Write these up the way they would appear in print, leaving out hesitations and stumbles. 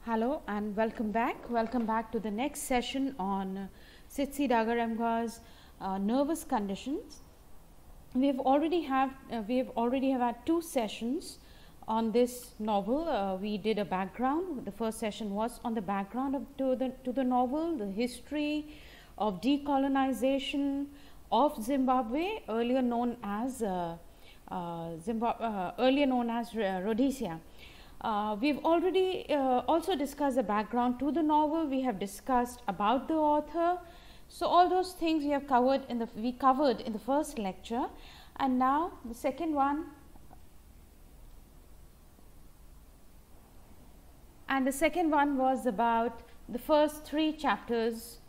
Hello and welcome back. Welcome back to the next session on Tsitsi Dangarembga's nervous conditions. We have already have had two sessions on this novel. We did a background. The first session was on the background to the novel, the history of decolonization of Zimbabwe, earlier known as Rhodesia. We've already also discussed the background to the novel. We have discussed about the author. So all those things we covered in the first lecture, and now the second one. And the second one was about the first three chapters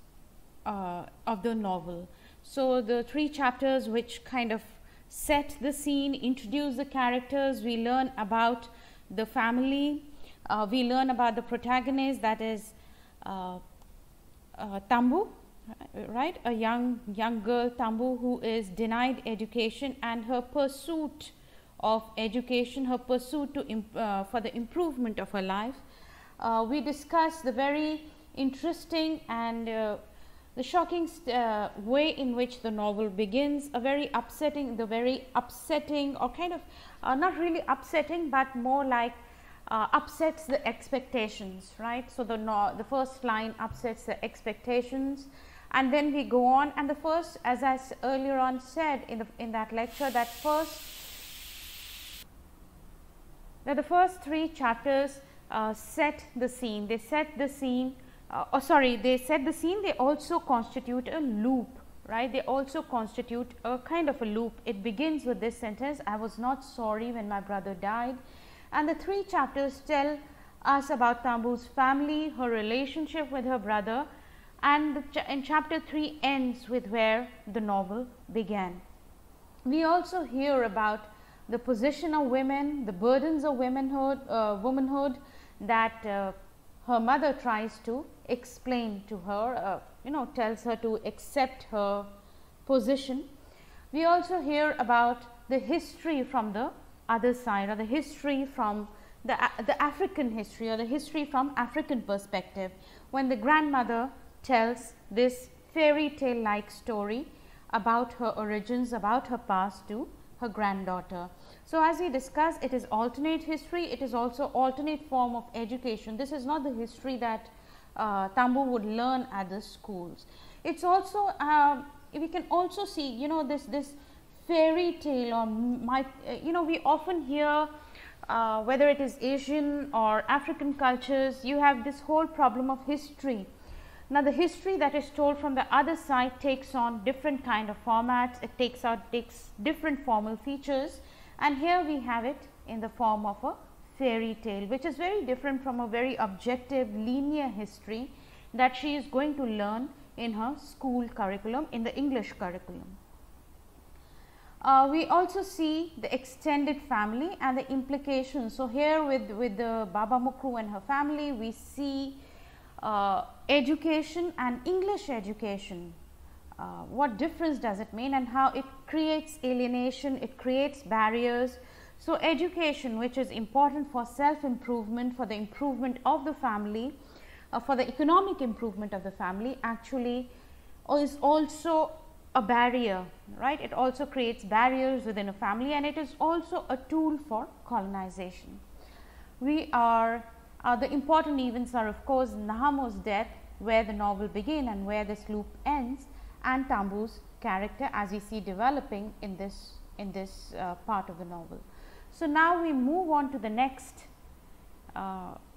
of the novel. So the three chapters which kind of set the scene, introduce the characters. We learn about the family, we learn about the protagonist, that is Tambu, right, a young girl, Tambu, who is denied education, and her pursuit of education, her pursuit for the improvement of her life. We discussed the very interesting and the shocking way in which the novel begins, the very upsetting or kind of not really upsetting, but more like upsets the expectations, right. So the first line upsets the expectations, and then we go on, and the first, as I earlier on said in that lecture, that the first three chapters set the scene. They set the scene. They set the scene. They also constitute a loop, right. They also constitute a kind of a loop. It begins with this sentence, "I was not sorry when my brother died," and the three chapters tell us about Tambu's family, her relationship with her brother, and in chapter 3 ends with where the novel began. We also hear about the position of women, the burdens of womanhood that her mother tries to explain to her, tells her to accept her position. We also hear about the history from the other side, or the history from the African history, or the history from African perspective, when the grandmother tells this fairy tale like story about her origins, about her past to her granddaughter. So, as we discussed, it is alternate history, it is also alternate form of education. This is not the history that Tambu would learn at the schools. It's also, we can also see, this fairy tale, or we often hear, whether it is Asian or African cultures, you have this whole problem of history. Now, the history that is told from the other side takes on different kind of formats, it takes different formal features, and here we have it in the form of a fairy tale, which is very different from a very objective linear history that she is going to learn in her school curriculum, in the English curriculum. We also see the extended family and the implications. So, here with the Baba Myguru and her family, we see education and English education. What difference does it mean, and how it creates alienation, it creates barriers. So, education, which is important for self improvement, for the improvement of the family, for the economic improvement of the family, actually is also a barrier, right. It also creates barriers within a family, and it is also a tool for colonization. The important events are, of course, Nahamo's death, where the novel begins and where this loop ends, and Tambu's character as we see developing in this part of the novel. So, now we move on to the next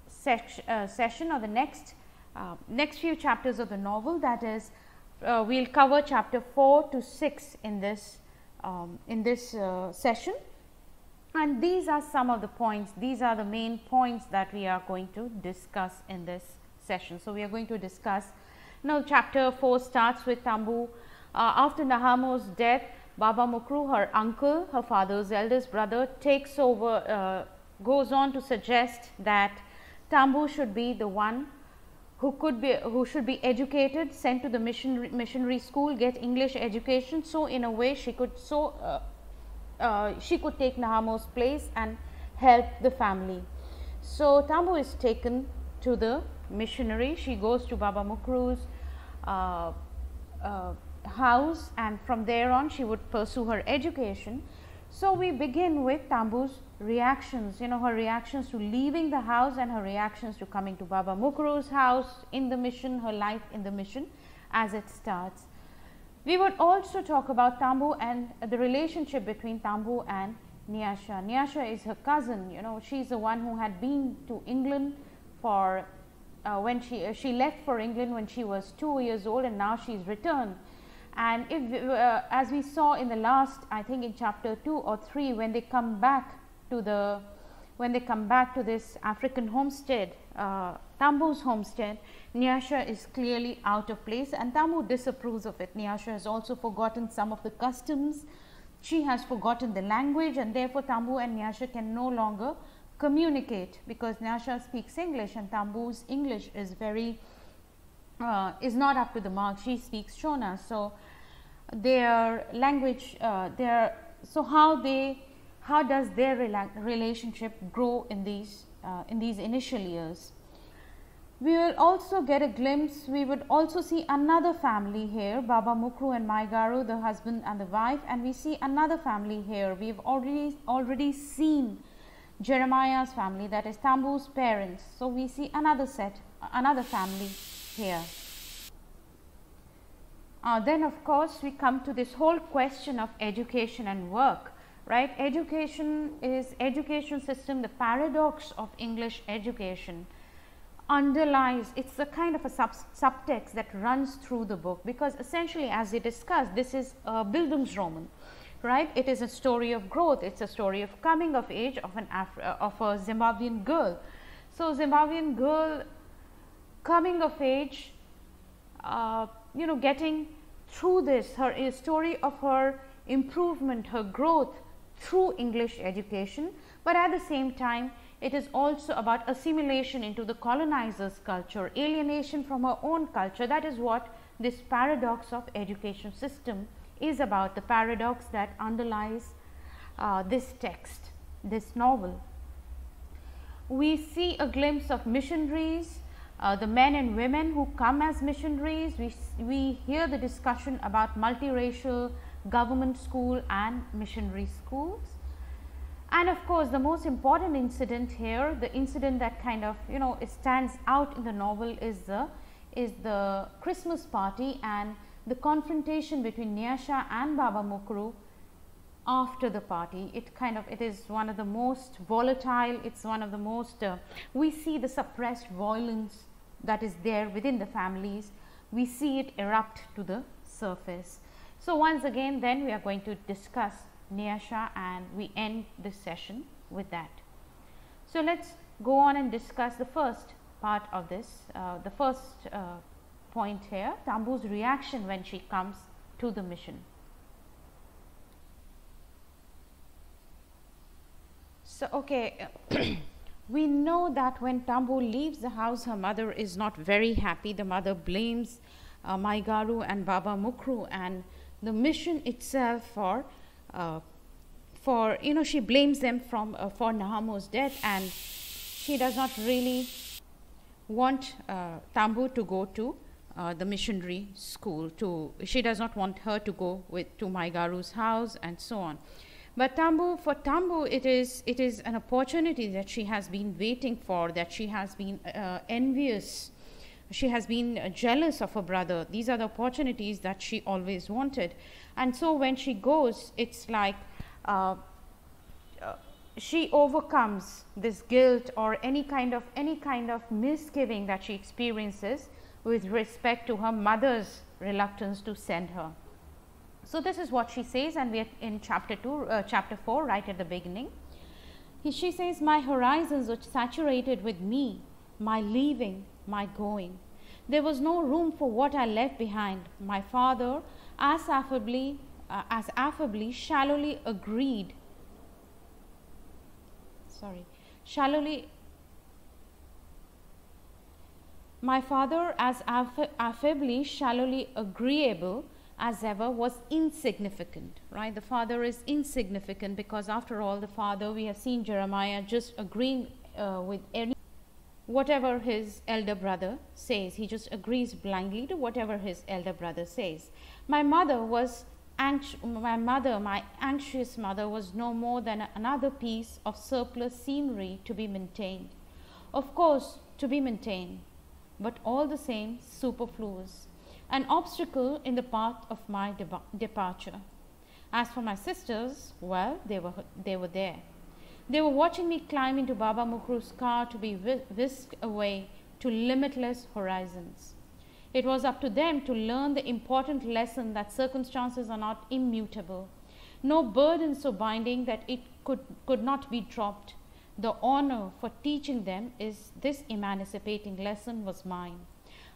session, or the next few chapters of the novel, that is we will cover chapter 4 to 6 in this session, and these are some of the points, these are the main points that we are going to discuss in this session. So, we are going to discuss now. Chapter 4 starts with Tambu. After Nahamo's death, Baba Myguru, her uncle, her father's eldest brother, takes over, goes on to suggest that Tambu should be the one who should be educated, sent to the missionary school, get English education. So, in a way she could take Nahamo's place and help the family. So, Tambu is taken to the missionary. She goes to Baba Mukuru's house, and from there on she would pursue her education. So we begin with Tambu's reactions, her reactions to leaving the house and her reactions to coming to Baba Mukuru's house in the mission, her life in the mission as it starts. We would also talk about Tambu and the relationship between Tambu and Nayasha. Nayasha is her cousin, she's the one who had been to England for when she left for England when she was 2 years old, and now she's returned. And if as we saw in the last, I think in chapter 2 or 3, when they come back to this African homestead, Tambu's homestead, Nayasha is clearly out of place, and Tambu disapproves of it. Nayasha has also forgotten some of the customs, she has forgotten the language, and therefore Tambu and Nayasha can no longer communicate, because Nayasha speaks English and Tambu's English is is not up to the mark. She speaks Shona, so their language, so how does their relationship grow in these initial years? We will also get a glimpse. We would also see another family here, Baba Mukuru and Myguru, the husband and the wife, and we see another family here. We have already seen Jeremiah's family, that is Tambu's parents. So we see another family here. Then of course we come to this whole question of education and work, right? Education system, the paradox of English education underlies, it's a kind of a subtext that runs through the book, because essentially, as we discussed, this is a Bildungsroman, right? It is a story of growth, it's a story of coming of age of a Zimbabwean girl. So Zimbabwean girl coming of age, getting through this, a story of her improvement, her growth through English education, but at the same time it is also about assimilation into the colonizer's culture, alienation from her own culture. That is what this paradox of education system is about, the paradox that underlies this text, this novel. We see a glimpse of missionaries, the men and women who come as missionaries. We hear the discussion about multiracial government school and missionary schools. And of course, the most important incident here, the incident that kind of it stands out in the novel, is the Christmas party and the confrontation between Nayasha and Baba Mukuru after the party. It is one of the most volatile, it's one of the most, we see the suppressed violence that is there within the families, we see it erupt to the surface. So once again, then we are going to discuss Nayasha, and we end this session with that. So let's go on and discuss the first part of this, the first point here, Tambu's reaction when she comes to the mission. So okay, we know that when Tambu leaves the house, her mother is not very happy. The mother blames Myguru and Baba Mukuru and the mission itself for she blames them for Nahamo's death, and she does not really want Tambu to go to the missionary school. She does not want her to go to Myguru's house and so on. But for Tambu, it is an opportunity that she has been waiting for, that she has been envious. She has been jealous of her brother. These are the opportunities that she always wanted. And so when she goes, it's like she overcomes this guilt or any kind of misgiving that she experiences with respect to her mother's reluctance to send her. So this is what she says, and we are in chapter 4, right at the beginning. She says, "My horizons were saturated with me, my leaving, my going. There was no room for what I left behind. My father, as affably, shallowly agreed. My father, as affably, shallowly agreeable as ever, was insignificant." Right? The father is insignificant because, after all, the father, we have seen Jeremiah just agreeing whatever his elder brother says. He just agrees blindly to whatever his elder brother says. My anxious mother was no more than another piece of surplus scenery to be maintained. Of course, to be maintained, but all the same superfluous, an obstacle in the path of my departure. As for my sisters, well, they were there. They were watching me climb into Baba Mukuru's car to be whisked away to limitless horizons. It was up to them to learn the important lesson that circumstances are not immutable. No burden so binding that it could not be dropped. The honor for teaching them this emancipating lesson was mine.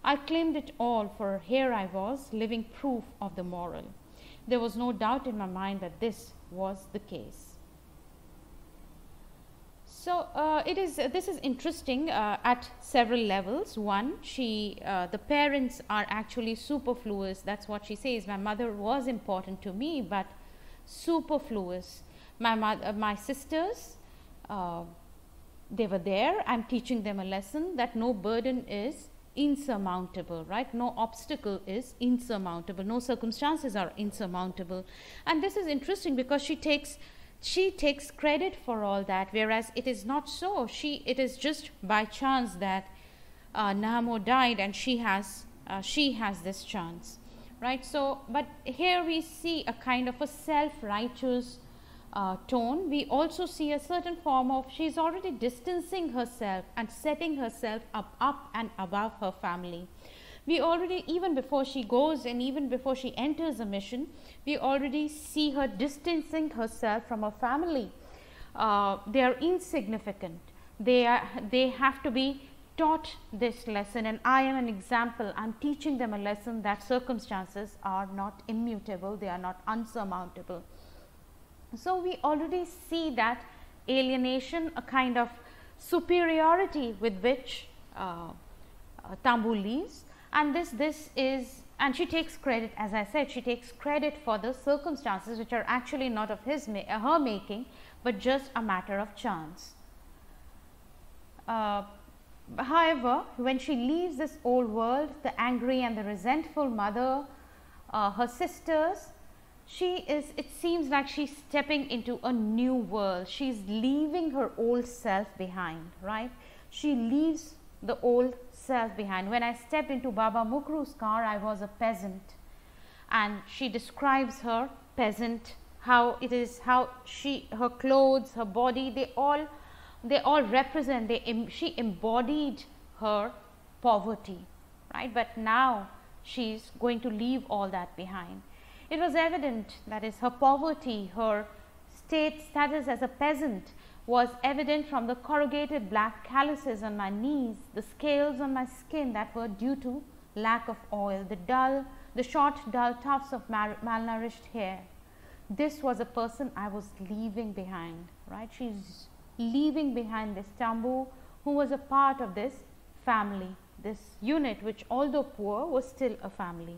I claimed it all, for here I was, living proof of the moral. There was no doubt in my mind that this was the case. So this is interesting at several levels. One, the parents are actually superfluous. That's what she says. My mother was important to me, but superfluous. My sisters, they were there. I'm teaching them a lesson that no burden is insurmountable, right? No obstacle is insurmountable. No circumstances are insurmountable. And this is interesting because she takes credit for all that, whereas it is not so. It is just by chance that Nahamo died, and she has this chance, right? So, but here we see a kind of a self-righteous tone. We also see a certain form of, she's already distancing herself and setting herself up and above her family. We already, even before she goes and even before she enters a mission, we already see her distancing herself from her family. They are insignificant. They have to be taught this lesson, and I am an example. I'm teaching them a lesson that circumstances are not immutable. They are not unsurmountable. So we already see that alienation, a kind of superiority with which Tambu lives. And this is, and she takes credit, as I said, she takes credit for the circumstances which are actually not of her making, but just a matter of chance. However, when she leaves this old world, the angry and the resentful mother, her sisters, it seems like she's stepping into a new world. She's leaving her old self behind, right? She leaves the old self behind. When I stepped into Baba Mukuru's car, I was a peasant, and she describes her peasant, how it is, how her clothes, her body, they all represent, she embodied her poverty, right? But now she's going to leave all that behind. It was evident, that is, her poverty, her status as a peasant was evident from the corrugated black calluses on my knees, the scales on my skin that were due to lack of oil, the short dull tufts of malnourished hair. This was a person I was leaving behind, right? She's leaving behind this Tambu, who was a part of this family, this unit which, although poor, was still a family.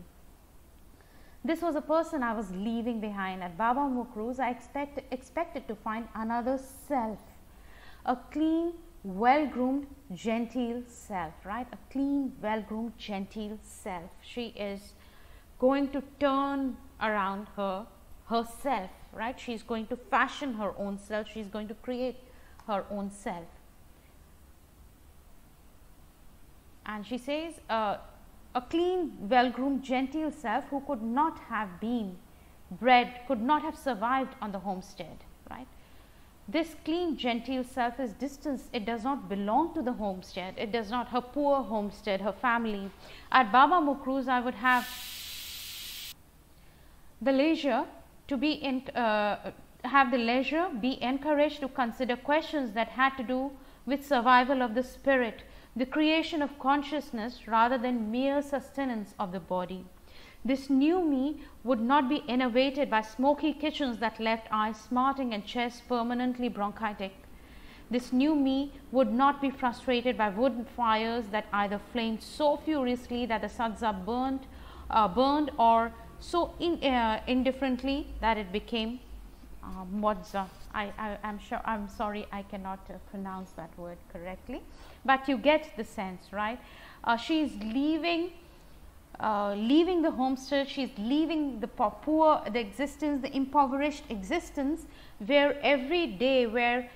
This was a person I was leaving behind. At Baba Mukuru's, I expected to find another self, a clean, well-groomed, genteel self, right? A clean, well-groomed, genteel self. She is going to turn around herself, right? She's going to fashion her own self. She's going to create her own self. And she says, a clean, well-groomed, genteel self who could not have been bred, could not have survived on the homestead, right? This clean, genteel self is distanced. It does not belong to the homestead. It does not, her poor homestead, her family. At Baba Mukuru's, I would have the leisure to be be encouraged to consider questions that had to do with survival of the spirit, the creation of consciousness rather than mere sustenance of the body. This new me would not be enervated by smoky kitchens that left eyes smarting and chest permanently bronchitic. This new me would not be frustrated by wooden fires that either flamed so furiously that the sadza burned or so indifferently that it became Modza. I'm sure, I'm sorry, I cannot pronounce that word correctly, but you get the sense, right? She's leaving the homestead, she's leaving the poor, the existence, the impoverished existence, where everyday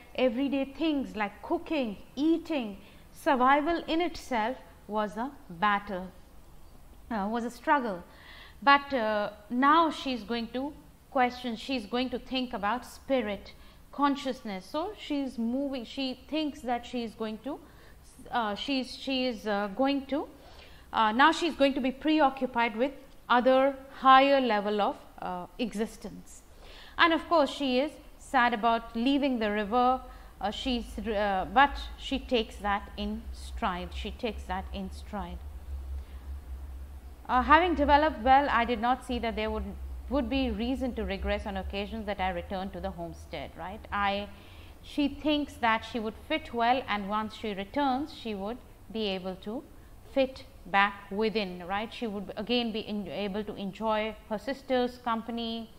things like cooking, eating, survival in itself was a battle, was a struggle. But now she's going to question, she's going to think about spirit, consciousness. So she's moving, she thinks that she's going to, now she's going to be preoccupied with other higher level of existence. And of course, she is sad about leaving the river, but she takes that in stride, having developed well, I did not see that there would be reason to regress on occasions that I returned to the homestead, right? She thinks that she would fit well, and once she returns, she would be able to fit back within, right? She would again be able to enjoy her sister's company.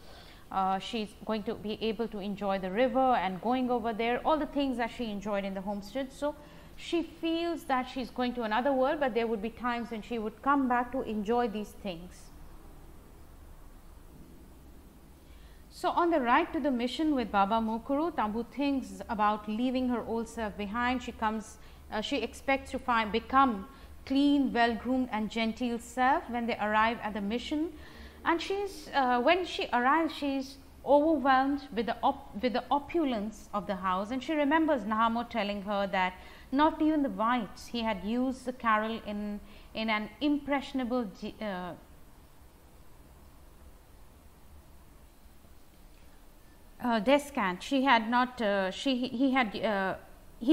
She's going to be able to enjoy the river and going over there, all the things that she enjoyed in the homestead. So she feels that she's going to another world, but there would be times when she would come back to enjoy these things. So on the ride to the mission with Baba Myguru, Tambu thinks about leaving her old self behind. She expects to become clean, well groomed and genteel self when they arrive at the mission. And when she arrives, she's overwhelmed with the opulence of the house, and she remembers Nahamo telling her that not even the whites, he had used the carol in an impressionable descant. He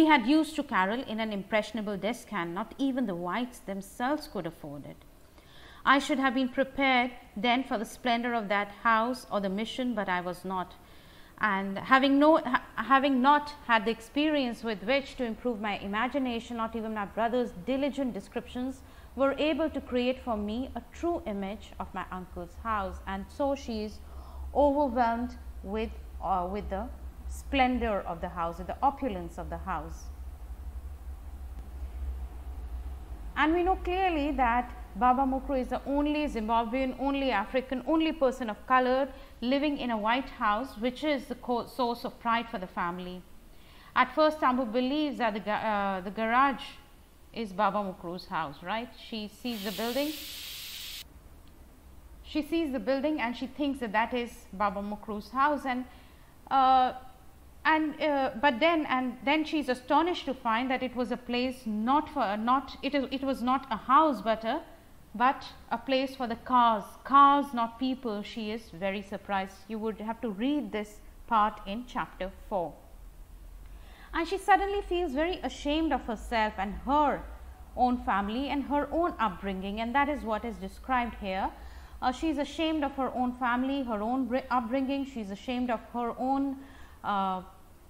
had used to carol in an impressionable descant. Not even the whites themselves could afford it. I should have been prepared then for the splendor of that house or the mission, but I was not. And having not had the experience with which to improve my imagination, not even my brother's diligent descriptions were able to create for me a true image of my uncle's house. And so she is overwhelmed with the splendor of the house, with the opulence of the house. And we know clearly that Baba Myguru is the only Zimbabwean, only African, only person of color living in a white house, which is the source of pride for the family. At first, Tambu believes that the garage is Baba Myguru's house, right? She sees the building. And she thinks that is Baba Myguru's house, but then she is astonished to find that it was a place it was not a house, but a place for the cars, not people. She is very surprised. You would have to read this part in chapter 4. And she suddenly feels very ashamed of herself and her own family and her own upbringing, and that is what is described here. She is ashamed of her own family, her own upbringing. She is ashamed of her own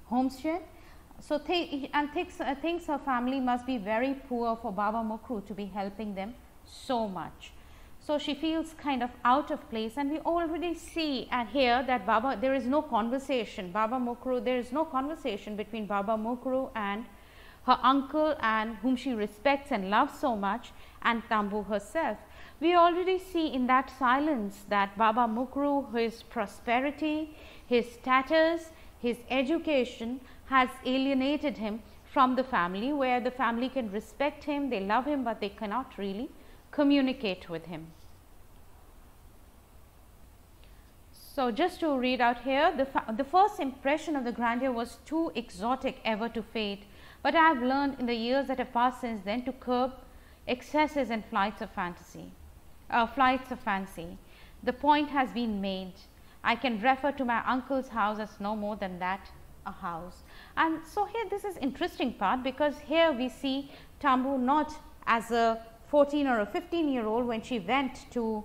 homestead. So thinks her family must be very poor for Baba Myguru to be helping them so much. So she feels kind of out of place, and we already see and hear that there is no conversation. There is no conversation between Baba Myguru and her uncle, and whom she respects and loves so much, and Tambu herself. We already see in that silence that Baba Myguru, his prosperity, his status, his education has alienated him from the family, where the family can respect him, they love him, but they cannot really communicate with him. So just to read out here, the first impression of the grandeur was too exotic ever to fade, but I have learned in the years that have passed since then to curb excesses and flights of fancy. The point has been made. I can refer to my uncle's house as no more than that, a house. And so here this is interesting part, because here we see Tambu not as a 14 or a 15-year-old when she went to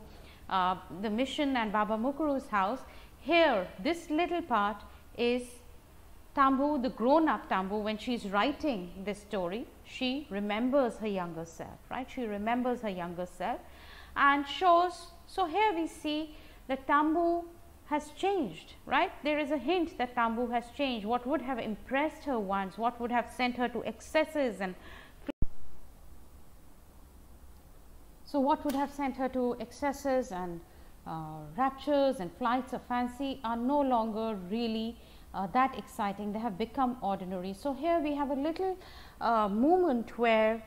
the mission and Baba Myguru's house. Here this little part is Tambu, the grown up Tambu, when she is writing this story, she remembers her younger self, right? She remembers her younger self and shows. So here we see that Tambu has changed, right? There is a hint that Tambu has changed. What would have impressed her once, what would have sent her to excesses and raptures and flights of fancy are no longer really that exciting. They have become ordinary. So here we have a little moment where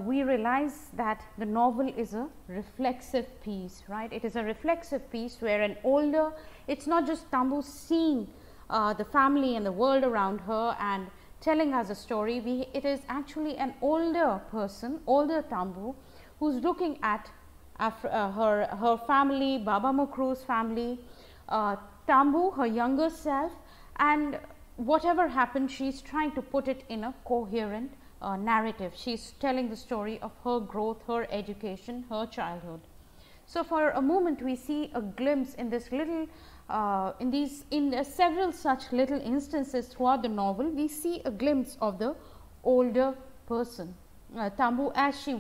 we realize that the novel is a reflexive piece, right? It is a reflexive piece where an older, it's not just Tambu seeing the family and the world around her and telling us a story. It is actually an older person, older Tambu, who's looking at her family, Baba Mygru's family, Tambu, her younger self, and whatever happened, she's trying to put it in a coherent narrative. She's telling the story of her growth, her education, her childhood. So for a moment we see a glimpse in this little in several such little instances throughout the novel. We see a glimpse of the older person, Tambu, as she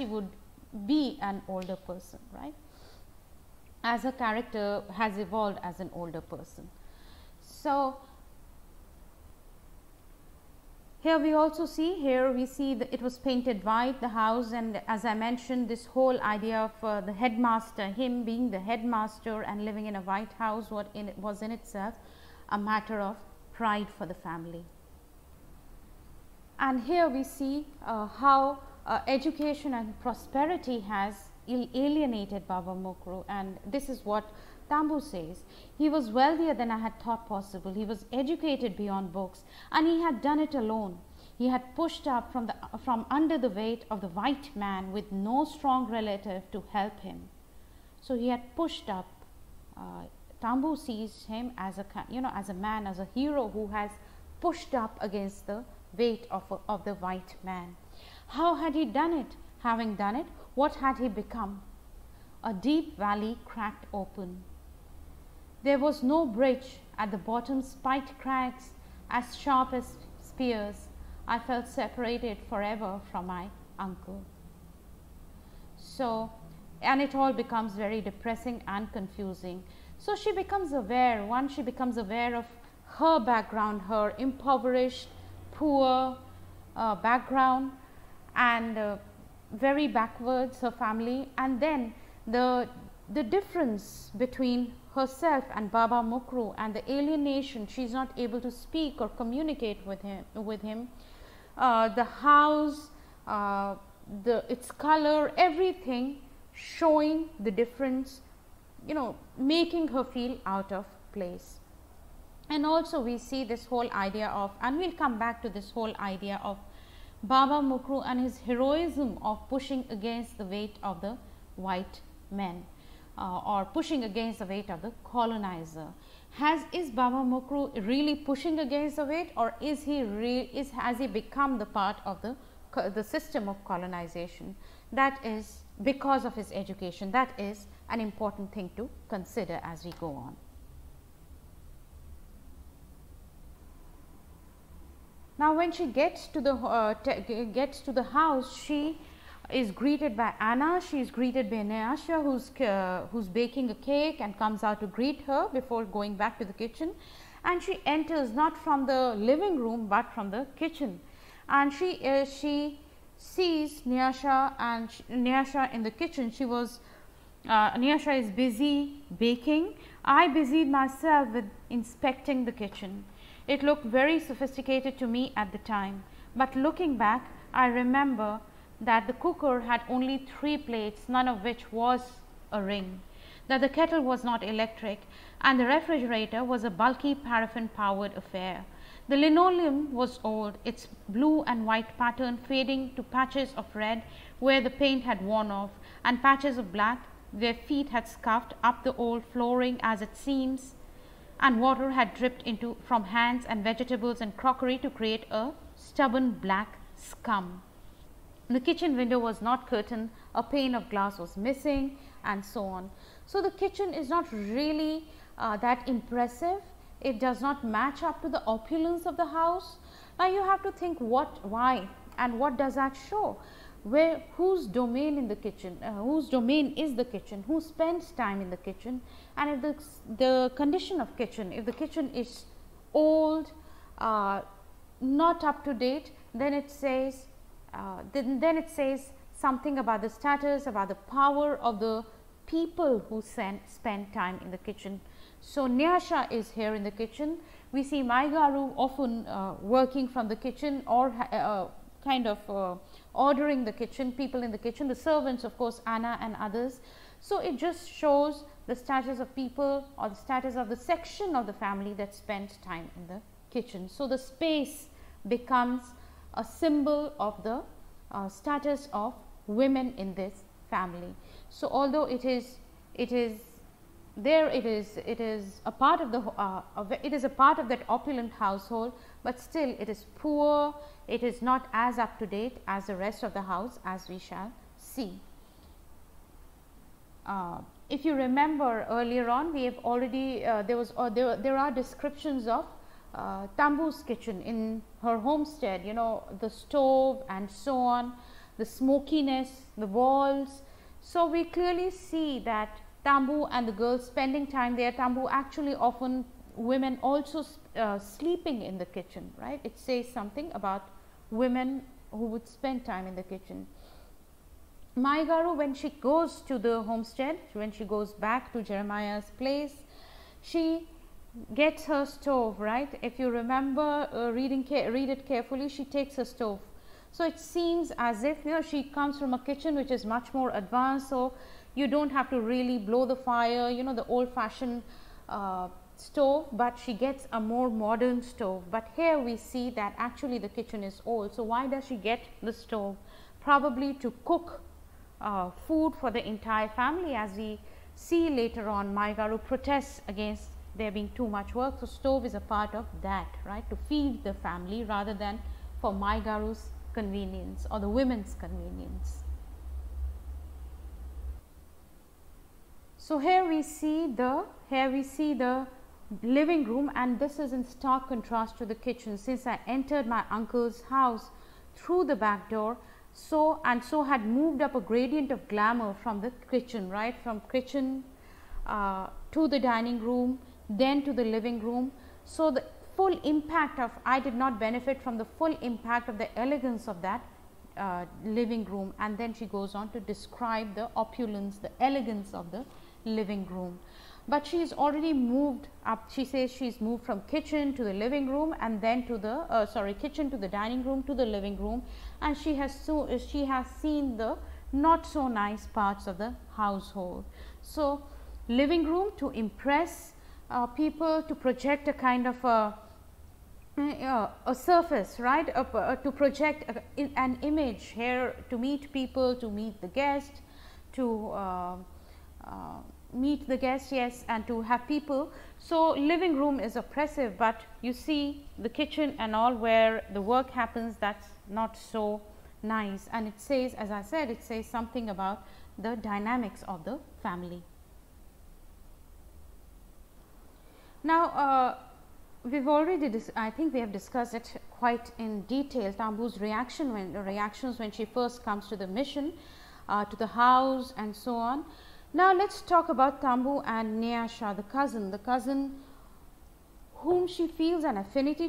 would be an older person, right? As her character has evolved as an older person. So here we also see, that it was painted white, the house, and as I mentioned, this whole idea of the headmaster, him being the headmaster and living in a white house, was in itself a matter of pride for the family. And here we see how education and prosperity has alienated Baba Myguru, and this is what Tambu says. He was wealthier than I had thought possible. He was educated beyond books, and he had done it alone. He had pushed up from under the weight of the white man with no strong relative to help him. So he had pushed up. Tambu sees him as a man, as a hero who has pushed up against the weight of the white man. How had he done it? Having done it, what had he become? A deep valley cracked open. There was no bridge. At the bottom, spiked crags as sharp as spears. I felt separated forever from my uncle. So, and it all becomes very depressing and confusing. So she becomes aware, she becomes aware of her background, her impoverished, poor background, and very backwards, her family, and then the difference between herself and Baba Myguru and the alienation. She is not able to speak or communicate with him. The house, its color, everything showing the difference, making her feel out of place. And also we see this whole idea of, and we'll come back to this whole idea of Baba Myguru and his heroism of pushing against the weight of the white men, or pushing against the weight of the colonizer. Is Baba Myguru really pushing against the weight, or has he become the part of the system of colonization? That is because of his education. That is an important thing to consider as we go on. Now, when she gets to the house, she is greeted by Anna. She is greeted by Nayasha, who's baking a cake and comes out to greet her before going back to the kitchen. And she enters not from the living room but from the kitchen, and she sees Nayasha in the kitchen. Nayasha is busy baking. I busied myself with inspecting the kitchen. It looked very sophisticated to me at the time, but looking back, I remember that the cooker had only 3 plates, none of which was a ring, that the kettle was not electric, and the refrigerator was a bulky paraffin powered affair. The linoleum was old, its blue and white pattern fading to patches of red where the paint had worn off, and patches of black where feet had scuffed up the old flooring as it seems, and water had dripped from hands and vegetables and crockery to create a stubborn black scum. The kitchen window was not curtained, a pane of glass was missing, and so on. So the kitchen is not really that impressive. It does not match up to the opulence of the house. Now you have to think why and what does that show? whose domain in the kitchen, whose domain is the kitchen, who spends time in the kitchen, and if the condition of kitchen, if the kitchen is old, not up to date, then it says something about the status, about the power of the people who spend time in the kitchen. So Nayasha is here in the kitchen. We see Myguru often working from the kitchen, or kind of ordering the kitchen, people in the kitchen, the servants, of course, Anna and others. So it just shows the status of people, or the status of the section of the family that spends time in the kitchen. So the space becomes a symbol of the status of women in this family. So although it is a part of the it is a part of that opulent household, but still it is poor, it is not as up to date as the rest of the house, as we shall see. If you remember earlier on, we have already there are descriptions of Tambu's kitchen in her homestead, you know, the stove and so on, the smokiness, the walls. So we clearly see that Tambu and the girls spending time there. Tambu actually often women also sleeping in the kitchen, right? It says something about women who would spend time in the kitchen. Myguru, when she goes to the homestead, when she goes back to Jeremiah's place, she gets her stove, right? If you remember read it carefully, she takes her stove. So it seems as if, you know, she comes from a kitchen which is much more advanced, so you don't have to really blow the fire, you know, the old fashioned stove, but she gets a more modern stove. But here we see that actually the kitchen is old. So why does she get the stove? Probably to cook food for the entire family. As we see later on, Myguru protests against there being too much work. So stove is a part of that, right, to feed the family rather than for Myguru's convenience or the women's convenience. So here we see the living room, and this is in stark contrast to the kitchen. Since I entered my uncle's house through the back door, so had moved up a gradient of glamour from the kitchen, right, from kitchen to the dining room, then to the living room. So the full impact of, I did not benefit from the full impact of the elegance of that living room. And then she goes on to describe the opulence, the elegance of the living room. But she is already moved up. She says she's moved from kitchen to the living room, and then to the kitchen to the dining room to the living room, and she has seen the not so nice parts of the household. So living room to impress people, to project a kind of a surface, right, to project an image here, to meet people, to meet the guest, to meet the guests, yes, and to have people. So living room is oppressive, but you see the kitchen and all where the work happens, that's not so nice. And it says, as I said, it says something about the dynamics of the family. Now we've already I think we have discussed it quite in detail, Tambu's reactions when she first comes to the mission, to the house and so on. Now let's talk about Tambu and Nayasha, the cousin whom she feels an affinity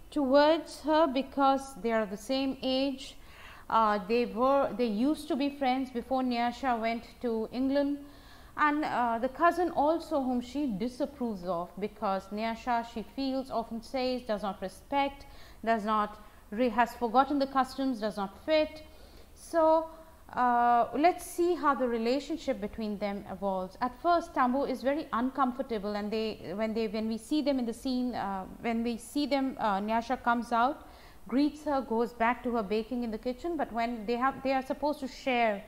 towards her because they are the same age. They used to be friends before Nayasha went to England, and the cousin also whom she disapproves of because Nayasha, she feels, often says, does not respect, has forgotten the customs, does not fit. So let's see how the relationship between them evolves. At first, Tambu is very uncomfortable, and when we see them in the scene, Nayasha comes out, greets her, goes back to her baking in the kitchen. But when they are supposed to share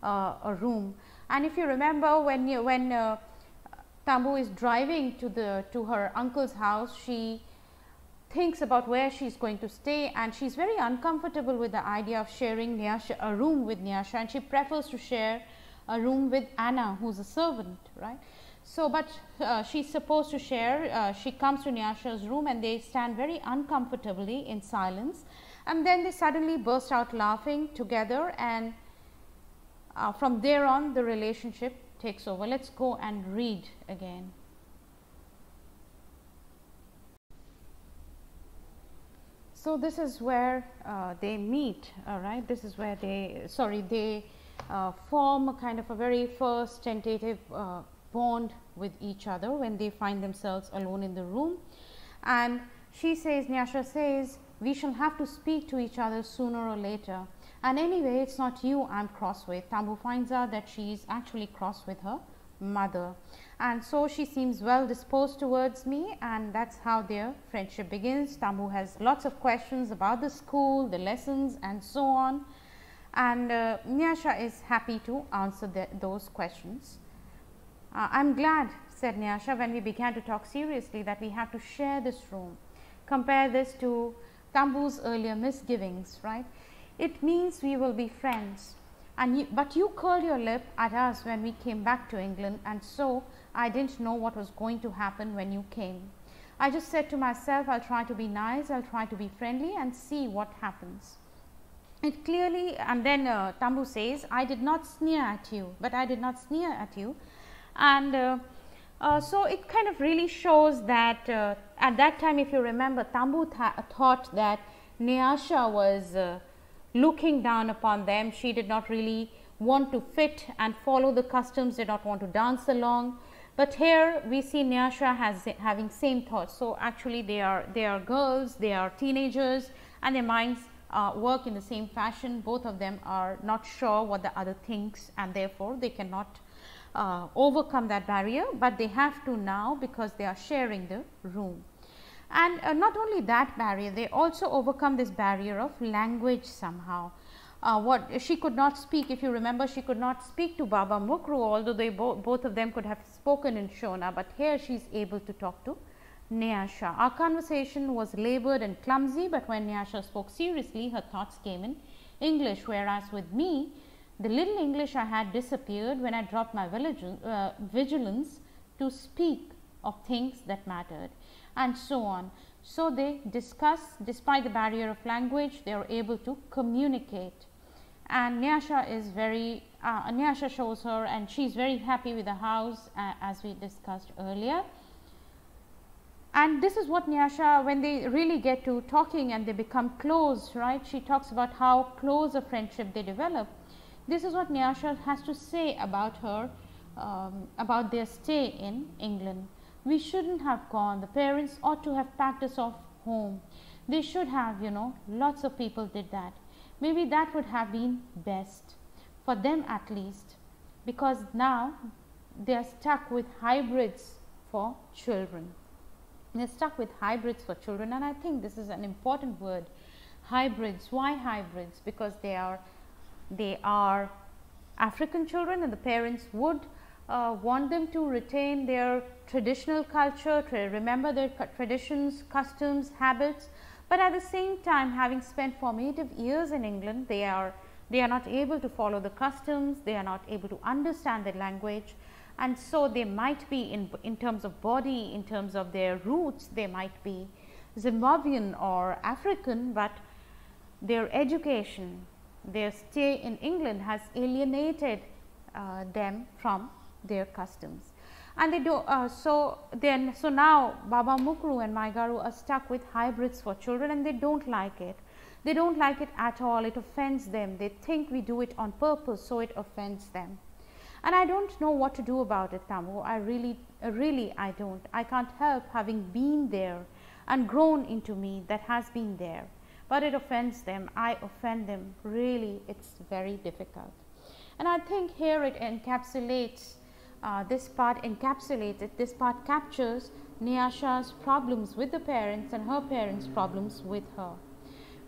a room, and if you remember, when Tambu is driving to her uncle's house, she thinks about where she is going to stay, and she is very uncomfortable with the idea of sharing a room with Nayasha, and she prefers to share a room with Anna, who is a servant, right. So, but she is supposed to share. She comes to Nayasha's room, and they stand very uncomfortably in silence, And then they suddenly burst out laughing together, and from there on the relationship takes over. Let's go and read again. So this is where they meet, right? This is where they form a kind of a very first tentative bond with each other when they find themselves alone in the room. And she says, Nayasha says, we shall have to speak to each other sooner or later. And anyway, it's not you I'm cross with. Tambu finds out that she is actually cross with her mother. And so she seems well disposed towards me, and that's how their friendship begins. Tambu has lots of questions about the school, the lessons and so on. And Nayasha is happy to answer those questions. I'm glad, said Nayasha, when we began to talk seriously, that we have to share this room. Compare this to Tambu's earlier misgivings, right? It means we will be friends. But you curled your lip at us when we came back to England, and so I didn't know what was going to happen when you came. I just said to myself, I'll try to be nice, I'll try to be friendly and see what happens. It clearly, and then Tambu says, I did not sneer at you, but I did not sneer at you. And so it kind of really shows that at that time, if you remember, Tambu thought that Nayasha was looking down upon them. She did not really want to fit and follow the customs, did not want to dance along. But here we see Nayasha having same thoughts. So actually they are girls, they are teenagers, and their minds work in the same fashion. Both of them are not sure what the other thinks, and therefore they cannot overcome that barrier, but they have to now because they are sharing the room. And not only that barrier, they also overcome this barrier of language somehow. What she could not speak, if you remember, she could not speak to Baba Myguru, although they both of them could have spoken in Shona, but here she is able to talk to Nayasha. Our conversation was labored and clumsy, but when Nayasha spoke seriously, her thoughts came in English, whereas with me, the little English I had disappeared when I dropped my vigilance to speak of things that mattered, and so on. So they discuss, despite the barrier of language, they are able to communicate. And Nayasha is very, Nayasha shows her, and she is very happy with the house, as we discussed earlier. And this is what Nayasha, when they really get to talking and they become close, right? She talks about how close a friendship they develop. This is what Nayasha has to say about her, about their stay in England. We shouldn't have gone. The parents ought to have packed us off home. They should have, you know, lots of people did that. Maybe that would have been best for them at least, because now they are stuck with hybrids for children. They are stuck with hybrids for children, and I think this is an important word, hybrids. Why hybrids? Because they are African children, and the parents would want them to retain their traditional culture, to remember their traditions, customs, habits, but at the same time, having spent formative years in England, they are not able to follow the customs, they are not able to understand the language, and so they might be in terms of body, in terms of their roots, they might be Zimbabwean or African, but their education, their stay in England has alienated them from their customs, and they do so now Baba Myguru and Myguru are stuck with hybrids for children, and they don't like it. They don't like it at all. It offends them. They think we do it on purpose, so it offends them. And I don't know what to do about it, Tambu. I really I don't. I can't help having been there and grown into me that has been there, but it offends them. I offend them. Really, it's very difficult. And I think here it encapsulates this part captures Nayasha's problems with the parents and her parents' problems with her.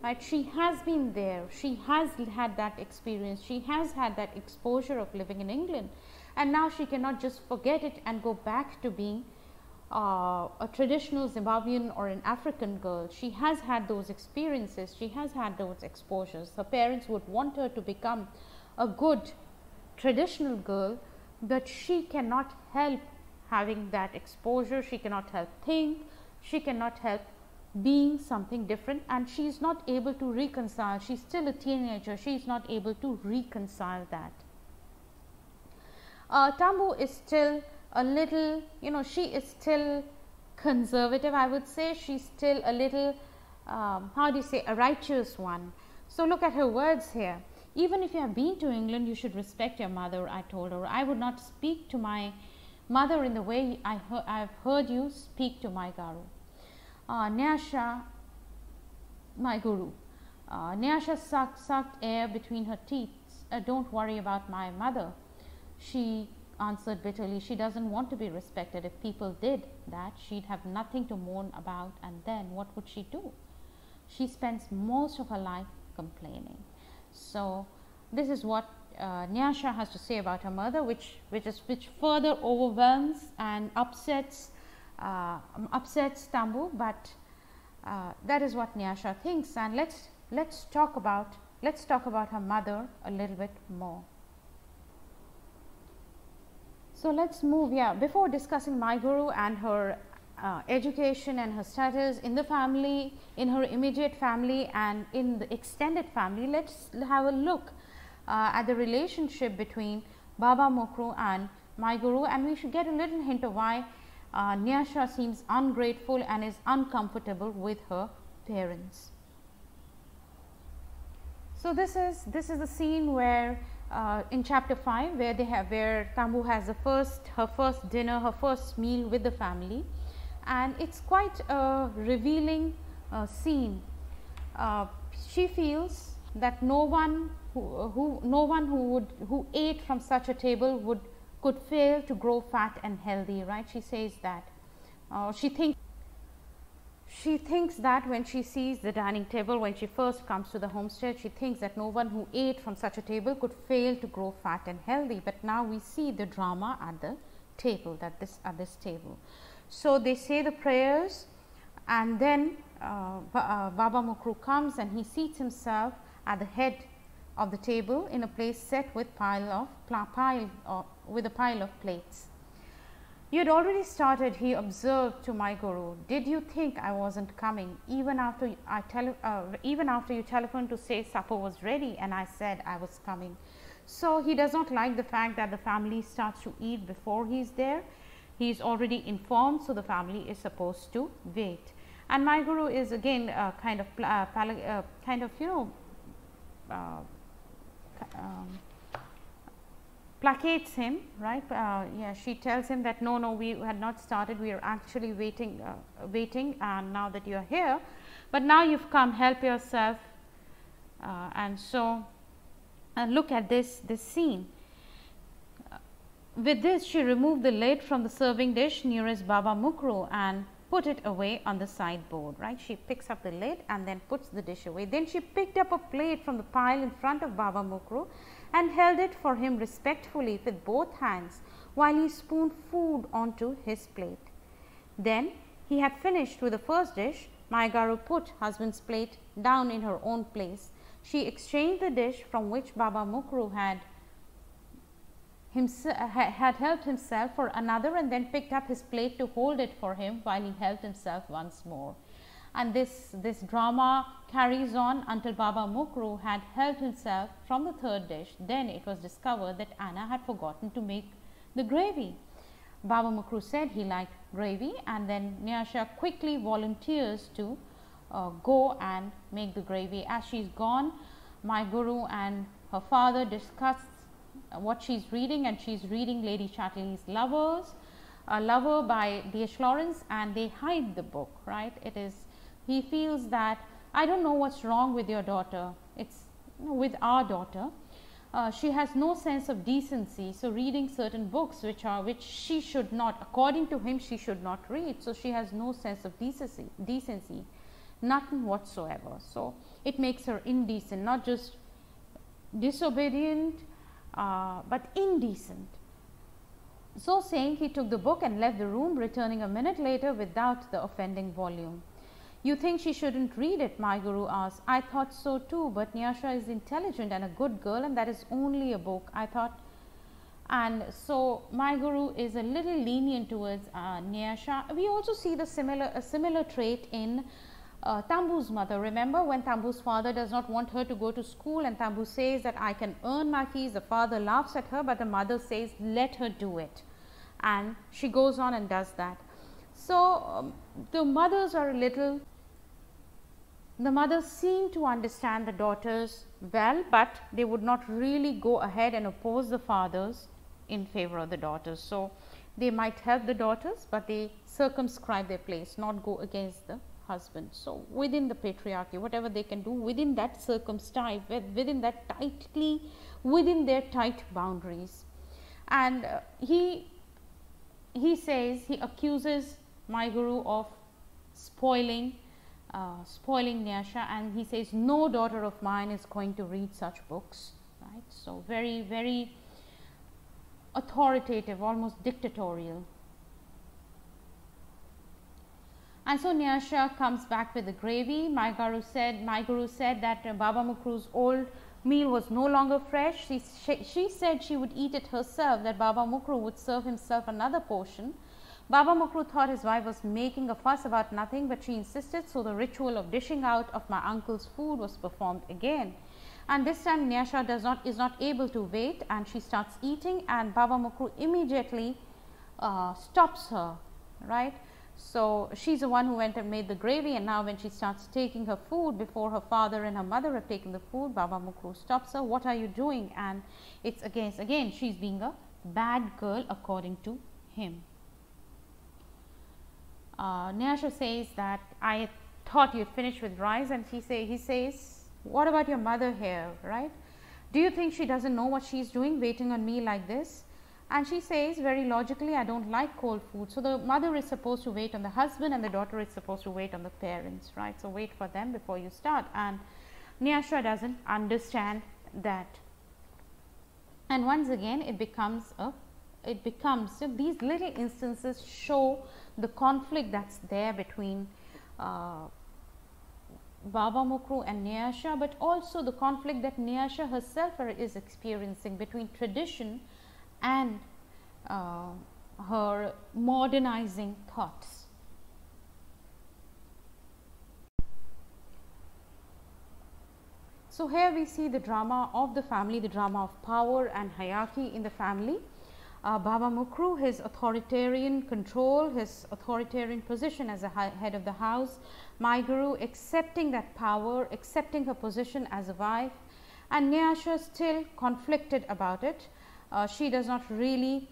Right? She has been there, she has had that experience, she has had that exposure of living in England, and now she cannot just forget it and go back to being a traditional Zimbabwean or an African girl. She has had those experiences, she has had those exposures. Her parents would want her to become a good traditional girl, but she cannot help having that exposure, she cannot help think, she cannot help being something different, and she is not able to reconcile. She's still a teenager, she is not able to reconcile that. Tambu is still a little, she is still conservative, I would say. She's still a little, how do you say, a righteous one. So look at her words here. Even if you have been to England, you should respect your mother, I told her. I would not speak to my mother in the way I've heard you speak to Myguru. Nayasha, Myguru. Nayasha sucked air between her teeth. Don't worry about my mother, she answered bitterly. She doesn't want to be respected. If people did that, she'd have nothing to mourn about, and then what would she do? She spends most of her life complaining. So this is what Nayasha has to say about her mother, which further overwhelms and upsets Tambu, but that is what Nayasha thinks. And let's talk about her mother a little bit more. So let's move, before discussing Myguru and her education and her status in the family, in her immediate family and in the extended family, let's have a look at the relationship between Baba Myguru and Myguru, and we should get a little hint of why Nayasha seems ungrateful and is uncomfortable with her parents. So this is the scene where in chapter 5, where Tambu has her first dinner, her first meal with the family, and it's quite a revealing scene. She feels that no one who ate from such a table could fail to grow fat and healthy, right? She says that. She thinks that when she sees the dining table, when she first comes to the homestead, she thinks that no one who ate from such a table could fail to grow fat and healthy. But now we see the drama at the table, at this table. So they say the prayers, and then Baba Myguru comes and he seats himself at the head of the table in a place set with a pile of plates. You had already started, he observed to Myguru. Did you think I wasn't coming? Even after you telephoned to say supper was ready, and I said I was coming. So he does not like the fact that the family starts to eat before he is there. He is already informed, so the family is supposed to wait. And Myguru is again placates him, right? She tells him that no, we had not started, we are actually waiting, and now that you are here, but now you've come, help yourself. And so look at this scene. With this, she removed the lid from the serving dish nearest Baba Myguru and put it away on the sideboard, right? She picks up the lid and then puts the dish away. Then she picked up a plate from the pile in front of Baba Myguru and held it for him respectfully with both hands while he spooned food onto his plate. Then he had finished with the first dish. Myguru put husband's plate down in her own place. She exchanged the dish from which Baba Myguru had helped himself for another, and then picked up his plate to hold it for him while he helped himself once more. And this drama carries on until Baba Myguru had helped himself from the third dish. Then it was discovered that Anna had forgotten to make the gravy. Baba Myguru said he liked gravy, and then Nayasha quickly volunteers to go and make the gravy. As she's gone, Myguru and her father discuss what she's reading, and she's reading Lady Chatterley's Lover by D.H. Lawrence, and they hide the book, right? He feels that, I don't know what's wrong with your daughter, it's with our daughter. She has no sense of decency, so reading certain books which she should not, according to him, she should not read. So she has no sense of decency, nothing whatsoever. So it makes her indecent, not just disobedient, but indecent. So saying, he took the book and left the room, returning a minute later without the offending volume. You think she shouldn't read it? Myguru asked. I thought so too, but Nayasha is intelligent and a good girl, and that is only a book, I thought. And so Myguru is a little lenient towards Nayasha. We also see a similar trait in Tambu's mother. Remember when Tambu's father does not want her to go to school and Tambu says that I can earn my fees, the father laughs at her, but the mother says let her do it, and she goes on and does that. So the mothers are the mothers seem to understand the daughters well, but they would not really go ahead and oppose the fathers in favor of the daughters. So they might help the daughters, but they circumscribe their place, not go against the husband. So within the patriarchy, whatever they can do within that circumstance, within that within their tight boundaries. And he accuses Myguru of spoiling Nayasha, and he says no daughter of mine is going to read such books, right? So very, very authoritative, almost dictatorial. And so Nayasha comes back with the gravy. Myguru said that Baba Mukuru's old meal was no longer fresh. She said she would eat it herself, that Baba Mukuru would serve himself another portion. Baba Mukuru thought his wife was making a fuss about nothing, but she insisted, so the ritual of dishing out of my uncle's food was performed again. And this time Nayasha is not able to wait, and she starts eating, and Baba Mukuru immediately stops her, right? So she's the one who went and made the gravy, and now when she starts taking her food before her father and her mother have taken the food, Baba Mukuru stops her. What are you doing? And it's again she's being a bad girl according to him. Nayasha says that I thought you'd finished with rice, and he says, what about your mother here, right? Do you think she doesn't know what she's doing, waiting on me like this? And she says very logically, I don't like cold food. So the mother is supposed to wait on the husband, and the daughter is supposed to wait on the parents, right? So wait for them before you start. And Nayasha doesn't understand that. And once again it becomes so these little instances show the conflict that's there between Baba Mukuru and Nayasha, but also the conflict that Nayasha herself is experiencing between tradition and her modernizing thoughts. So here we see the drama of the family, the drama of power and hierarchy in the family. Baba Mukuru, his authoritarian control, his authoritarian position as a head of the house, Myguru accepting that power, accepting her position as a wife, and Nayasha still conflicted about it. She has not really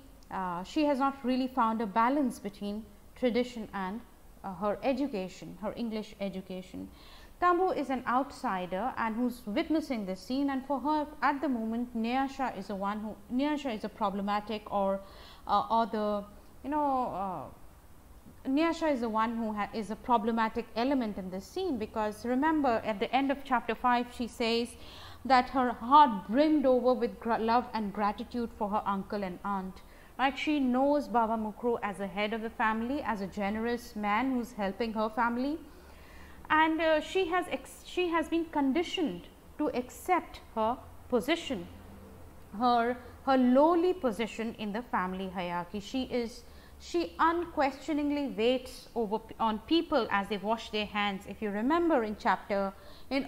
found a balance between tradition and her education, her English education. Tambu is an outsider and who's witnessing this scene, and for her at the moment Nayasha is a problematic Nayasha is the one who is a problematic element in this scene, because remember at the end of chapter 5 she says that her heart brimmed over with love and gratitude for her uncle and aunt. Right? She knows Baba Mukuru as a head of the family, as a generous man who's helping her family, and she has been conditioned to accept her position, her lowly position in the family hierarchy. She unquestioningly waits on people as they wash their hands, if you remember in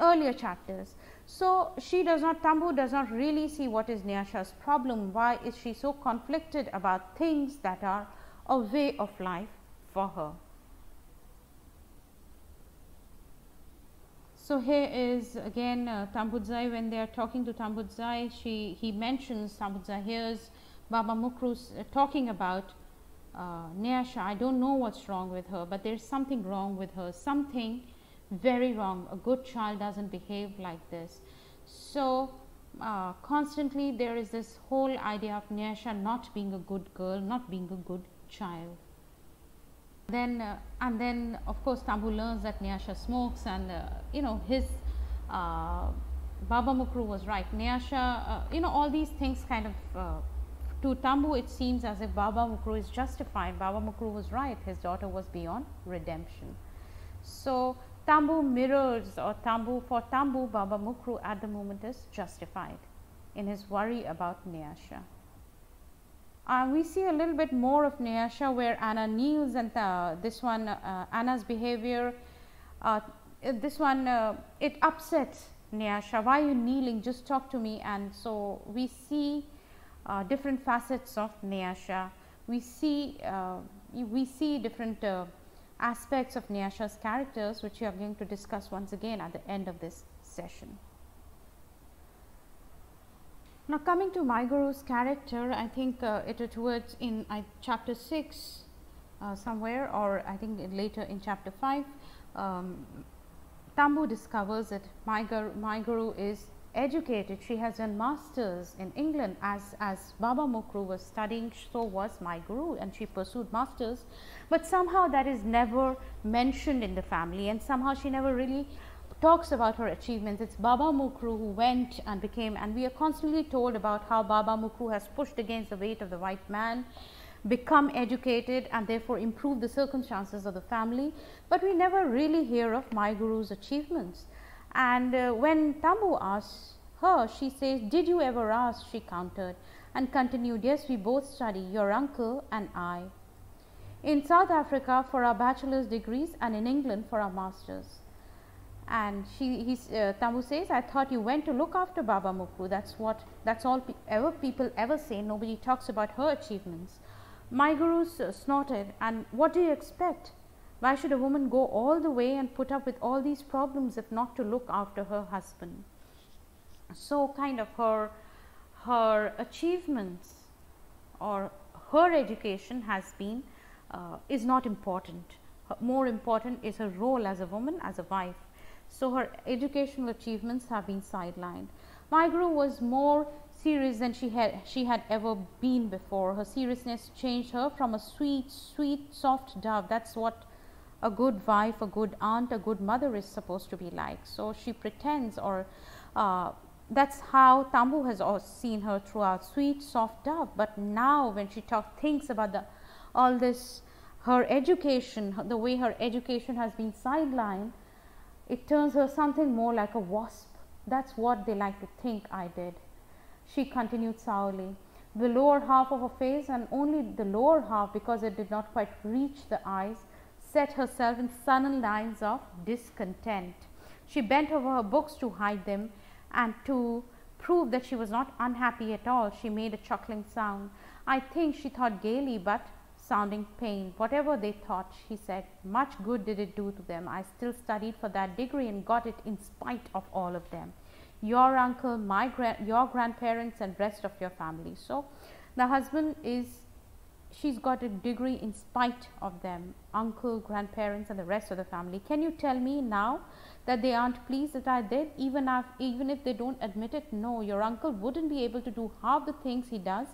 earlier chapters. So Tambu does not really see what is Nayasha's problem. Why is she so conflicted about things that are a way of life for her? So here is again Tambudzai, when they are talking to Tambudzai, he mentions, Tambudzai hears Baba Mukuru talking about Nayasha. I don't know what's wrong with her, but there's something wrong with her, something very wrong. A good child doesn't behave like this. So constantly there is this whole idea of Nayasha not being a good girl, not being a good child. And then of course Tambu learns that Nayasha smokes, and his Baba Mukuru was right. Nayasha, all these things kind of to Tambu it seems as if Baba Mukuru is justified. Baba Mukuru was right, his daughter was beyond redemption. So Tambu mirrors, or for Tambu, Baba Mukuru at the moment is justified in his worry about Nayasha. We see a little bit more of Nayasha where Anna kneels, and Anna's behavior this one, it upsets Nayasha. Why are you kneeling? Just talk to me. And so we see different facets of Nayasha. We see different aspects of Nayasha's characters, which we are going to discuss once again at the end of this session. Now, coming to Myguru's character, I think it is towards in chapter 6 somewhere, or I think later in chapter 5, Tambu discovers that Myguru is educated. She has done masters in England. As Baba Mukru was studying, so was Myguru, and she pursued masters, but somehow that is never mentioned in the family, and somehow she never really talks about her achievements. It's Baba Mukru who went and became, and we are constantly told about how Baba Mukru has pushed against the weight of the white man, become educated, and therefore improve the circumstances of the family, but we never really hear of Myguru's achievements. And when Tambu asks her, she says, "Did you ever ask?" She countered and continued, "Yes, we both study, your uncle and I, in South Africa for our bachelor's degrees and in England for our masters." And Tambu says, "I thought you went to look after Baba Mukru." That's all people ever say. Nobody talks about her achievements. Myguru snorted, "And what do you expect? Why should a woman go all the way and put up with all these problems if not to look after her husband?" So kind of her achievements or her education has been is not important. More important is her role as a woman, as a wife. So her educational achievements have been sidelined. Myguru was more serious than she had ever been before. Her seriousness changed her from a sweet, soft dove. That's what a good wife, a good aunt, a good mother is supposed to be like. So she pretends, or that's how Tambu has seen her throughout, sweet, soft dove. But now when she thinks about all this, her education, the way her education has been sidelined, it turns her something more like a wasp. That's what they like to think I did. She continued sourly. The lower half of her face, and only the lower half because it did not quite reach the eyes, set herself in sullen lines of discontent. She bent over her books to hide them, and to prove that she was not unhappy at all, she made a chuckling sound. I think she thought gaily, but sounding pained. Whatever they thought, she said, much good did it do to them. I still studied for that degree and got it in spite of all of them. Your uncle, your grandparents, and rest of your family. So the husband she's got a degree in spite of them, uncle, grandparents, and the rest of the family. Can you tell me now that they aren't pleased that I did, even if they don't admit it? No, your uncle wouldn't be able to do half the things he does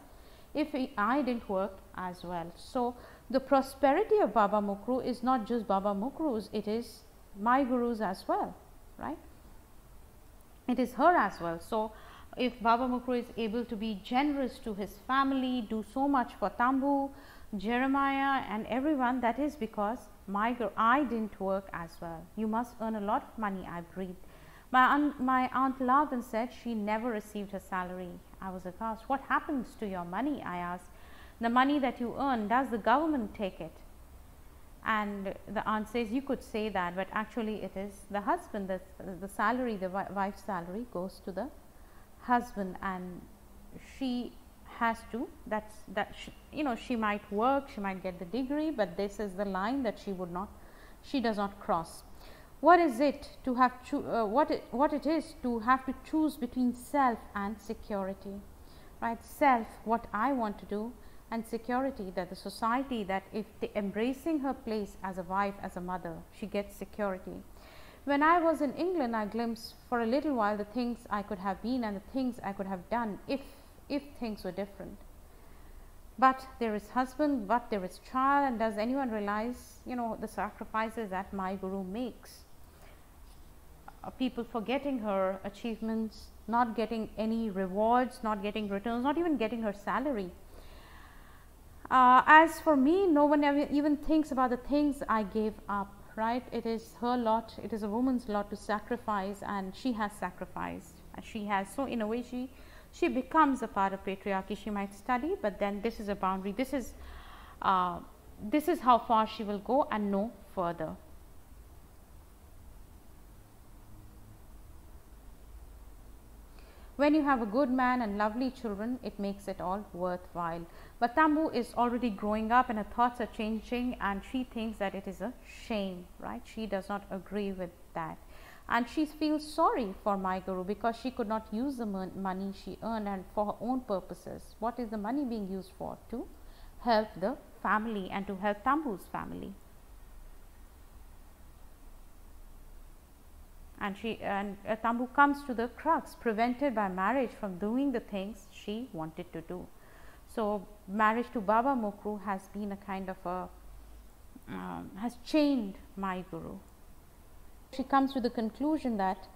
if I didn't work as well. So the prosperity of Baba Mukru is not just Baba Mukru's, it is Myguru's as well, right? It is her as well. So if Baba Mukru is able to be generous to his family, do so much for Tambu, Jeremiah, and everyone, that is because I didn't work as well. You must earn a lot of money, I breathed. My aunt laughed and said she never received her salary. I was aghast. What happens to your money? I asked. The money that you earn, does the government take it? And the aunt says, you could say that, but actually it is the husband. The salary, the wife's salary goes to the husband, and she has to, she might work, she might get the degree, but this is the line that she does not cross. What is it to have what it is to have to choose between self and security, right? Self, what I want to do, and security, that the society, that if embracing her place as a wife, as a mother, she gets security. When I was in England, I glimpsed for a little while the things I could have been and the things I could have done if things were different. But there is husband, but there is child, and does anyone realize, the sacrifices that Myguru makes? People forgetting her achievements, not getting any rewards, not getting returns, not even getting her salary. As for me, no one ever even thinks about the things I gave up, right? It is her lot, it is a woman's lot to sacrifice, and she has sacrificed. So in a way she becomes a part of patriarchy. She might study, but then this is a boundary. This is how far she will go and no further. when you have a good man and lovely children, it makes it all worthwhile. But Tambu is already growing up and her thoughts are changing, and she thinks that it is a shame, right? She does not agree with that. And she feels sorry for Myguru because she could not use the money she earned and for her own purposes. What is the money being used for? To help the family and to help Tambu's family. And Tambu comes to the crux, prevented by marriage from doing the things she wanted to do. So marriage to Baba Myguru has been a kind of a has chained Myguru. She comes to the conclusion that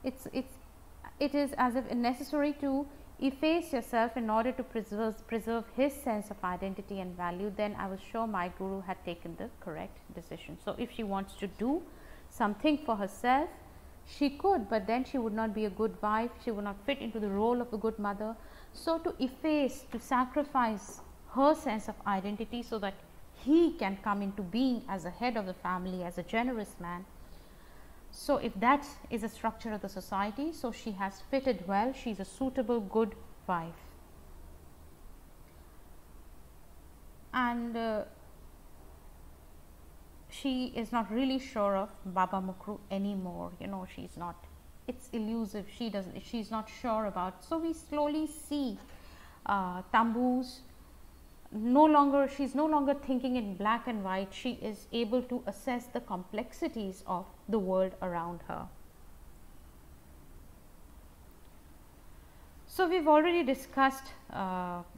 it is as if necessary to efface yourself in order to preserve his sense of identity and value. Then I was sure Myguru had taken the correct decision. So if she wants to do something for herself, she could, but then she would not be a good wife, she would not fit into the role of a good mother. So to efface, to sacrifice her sense of identity so that he can come into being as a head of the family, as a generous man. So if that is a structure of the society, so she has fitted well, she is a suitable good wife. And she is not really sure of Baba Myguru anymore, you know, she is not, it's elusive, she is not sure about. So we slowly see Tambu's she is no longer thinking in black and white, she is able to assess the complexities of the world around her. So we've already discussed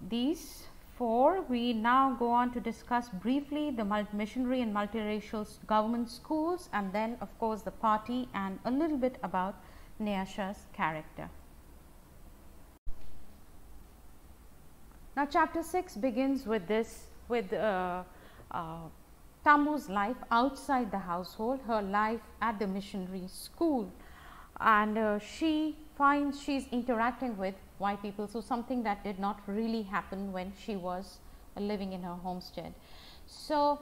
these four. We now go on to discuss briefly the missionary and multiracial government schools, and then of course the party, and a little bit about Nayasha's character. Now chapter 6 begins with Tambu's life outside the household, her life at the missionary school, and she finds she is interacting with white people, so something that did not really happen when she was living in her homestead. So